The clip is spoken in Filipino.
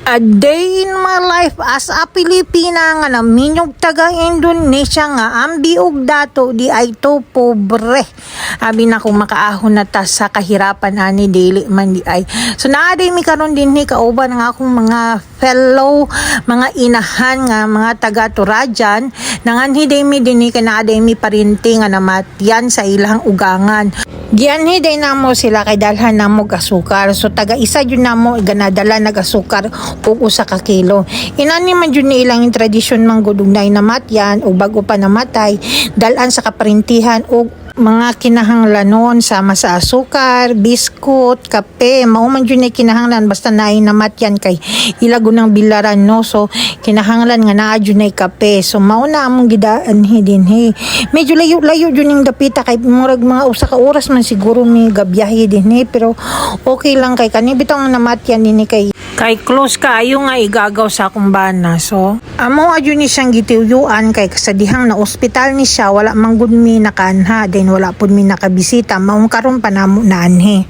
A day in my life as a Pilipina nga na minyog taga Indonesia nga ang biog dato di ay to pobre. Abi na kung makaahon na ta sa kahirapan ani dili man di ay. So naaday mi karon din ni kauban nga akong mga fellow mga inahan nga mga taga Turajan nanganhi day mi din ni kanaaday mi parinti nga namatyan sa ilang ugangan. Gianhi day namo sila kay dalhan namo asukar. So taga isa jud namo ganadala nag-asukar ug usa ka kilo. Inani man jud ni ilang tradisyon man gud ug namatyan ug bago pa namatay dalan sa kaparintihan ug mga kinahanglanon sama sa asukar, biskut, kape, mao man jud ni kinahanglan basta naay namatyan kay ilago ng bilaran no. So kinahanglan nga naa jud nay kape. So mao na among gidaan dinhi. Medyo layo-layo jud ning dapita kay murag mga usa ka oras man siguro mi gabiyahe dinhi pero okay lang kay kani bitong namatyan dinhi kay close kaayo nga igagaw sa akong bana. So amo adyo ni siyang gitiwyuan kay kasadihang na ospital ni siya wala man gud mi nakanha then wala pud mi nakabisita maong karon pa namo na anhi.